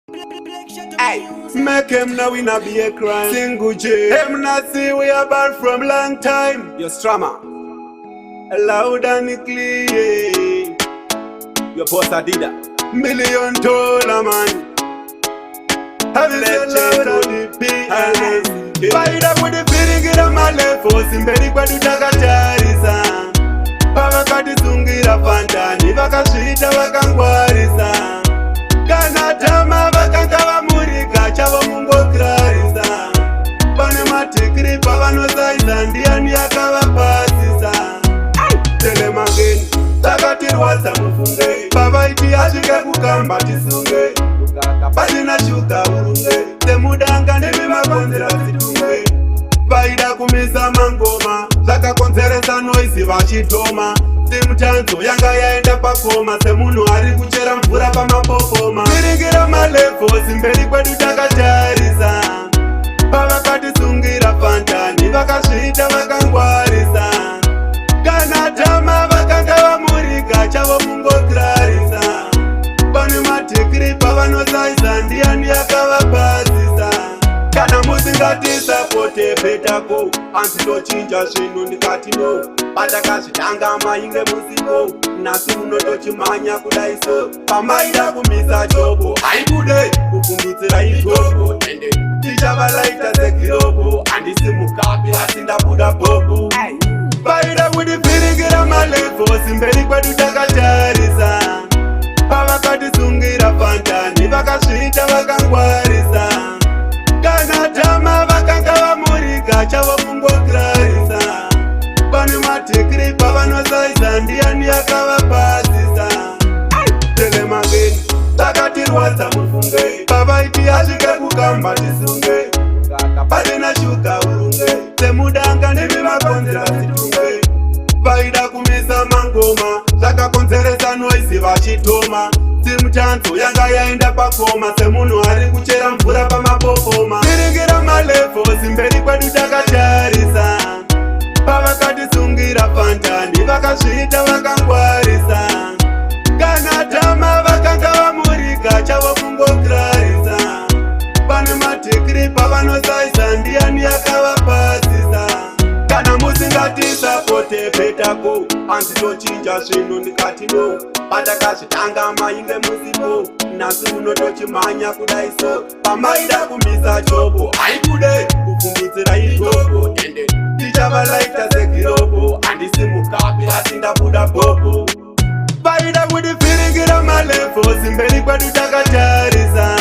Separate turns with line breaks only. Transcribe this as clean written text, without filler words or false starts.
Aye. Make him know we not be a crime. Single J. Him not see we are bad from long time. Your strama. Loud and clear. Your boss Adida. $1,000,000 man. Have you said loud to the PNS? Fight up with the feeling get on my left force. In bed kwa tutakatariza. Pavakati sungira pantani. Vakasvita vakangwarisa. Kana tama vakanga vamurika chavo mungokrarisa. Pane matikiri pavanosaiza ndiani yakavapasisa. Telemangeni takatirwadza mufunge. Pavaiti asvike kukamba tisunge. Pasina shuka urunge. Temudanga nemivakonzera zitunge. Vaida kumisa mangoma. Zvakakonzeresa noisi vachitoma. Semutanzo yanga yaenda pakoma. Semunhu ari kuchera mvura pamapopoma. Viringira malefosi mberi kwedu takatarisa. Pavakatisungira pantani vakasvita vakangwarisa. Kana tama vakanga vamurika chavo mungokrarisa. Pane matikiri pavanosaisa ndiani yakavapasisa. Kana musingatisapote petako anzitochinja zvinhu ndikati no. Patakazvitanga mainge musiko nasi munotochimhanya kudaiso. Pamaida kumisa chobo haikude kufungidzira itobo. Ende tichavalaita sekirobo handisi mukapi asi ndabuda bobo. Vaida kutifiringira malefosi mberi kwedu takatarisa. Pavakatisungira pantani vakasvita vakangwarisa. Kana tama vakanga vamurika chavo mungokrarisa. Pane matikiri pavanosaisa ndiani yakavapasisa. Telemangeni takatirwadza mufunge. Pavaiti asvike kukamba tisunge. Pasina shuka urunge. Semudanga nemivakonzera zitunge. Vaida kumisa mangoma. Zvakakonzeresa noisi vachitoma. Semutanzo yanga yaenda pakoma. Semunhu ari kuchera mvura pamapopoma. Viringira malefosi mberi kwedu takatarisa. Pavakatisungira pantani vakasvita vakangwarisa. Kana tama vakanga vamurika chavo kungokrarisa. Pane matikiri pavanosaisa ndiani yakavapasisa. Kana musingatisapote petako anzitochinja zvinhu ndikati no. Patakazvitanga mainge musiko nasi munotochimhanya kudaiso. Pamaida kumisa chobo haikude kufungidzira itobo. Ende tichavalaita sekirobo handisi mukapi asi ndabuda bobo. Vaida kutifiringira malefosi mberi kwedu takatarisa.